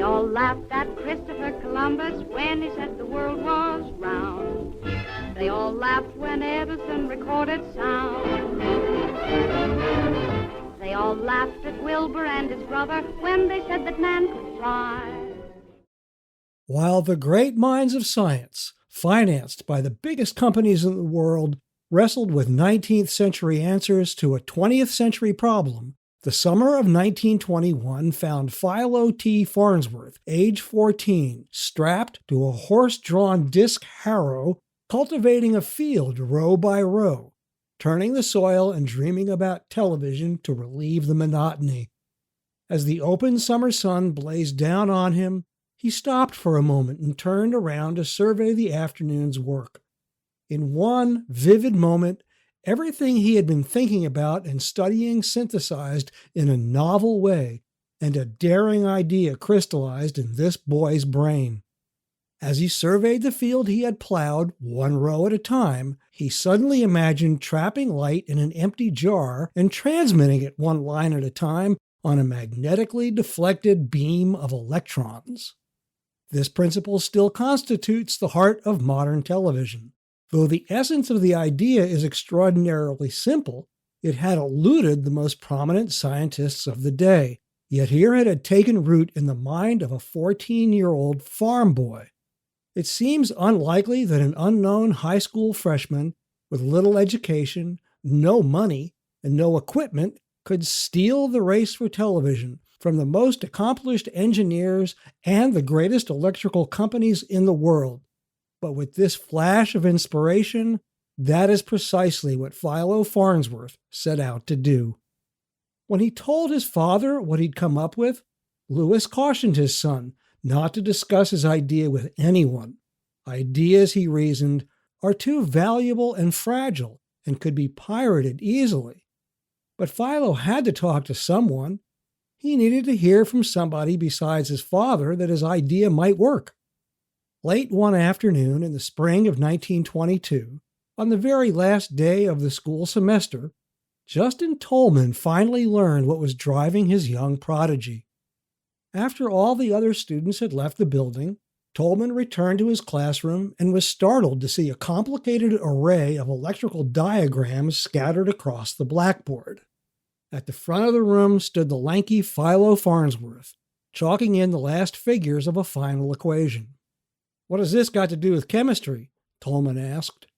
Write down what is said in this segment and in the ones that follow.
They all laughed at Christopher Columbus when he said the world was round. They all laughed when Edison recorded sound. They all laughed at Wilbur and his brother when they said that man could fly. While the great minds of science, financed by the biggest companies in the world, wrestled with 19th century answers to a 20th century problem, the summer of 1921 found Philo T. Farnsworth, age 14, strapped to a horse-drawn disc harrow, cultivating a field row by row, turning the soil and dreaming about television to relieve the monotony. As the open summer sun blazed down on him, he stopped for a moment and turned around to survey the afternoon's work. In one vivid moment, everything he had been thinking about and studying synthesized in a novel way, and a daring idea crystallized in this boy's brain. As he surveyed the field he had plowed, one row at a time, he suddenly imagined trapping light in an empty jar and transmitting it one line at a time on a magnetically deflected beam of electrons. This principle still constitutes the heart of modern television. Though the essence of the idea is extraordinarily simple, it had eluded the most prominent scientists of the day. Yet here it had taken root in the mind of a 14-year-old farm boy. It seems unlikely that an unknown high school freshman with little education, no money, and no equipment could steal the race for television from the most accomplished engineers and the greatest electrical companies in the world. But with this flash of inspiration, that is precisely what Philo Farnsworth set out to do. When he told his father what he'd come up with, Lewis cautioned his son not to discuss his idea with anyone. Ideas, he reasoned, are too valuable and fragile and could be pirated easily. But Philo had to talk to someone. He needed to hear from somebody besides his father that his idea might work. Late one afternoon in the spring of 1922, on the very last day of the school semester, Justin Tolman finally learned what was driving his young prodigy. After all the other students had left the building, Tolman returned to his classroom and was startled to see a complicated array of electrical diagrams scattered across the blackboard. At the front of the room stood the lanky Philo Farnsworth, chalking in the last figures of a final equation. "What has this got to do with chemistry?" Tolman asked.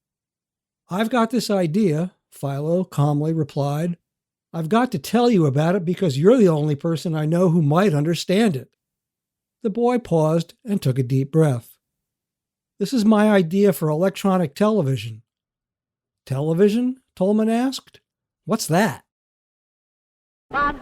"I've got this idea," Philo calmly replied. "I've got to tell you about it because you're the only person I know who might understand it." The boy paused and took a deep breath. "This is my idea for electronic television." "Television?" Tolman asked. "What's that?" But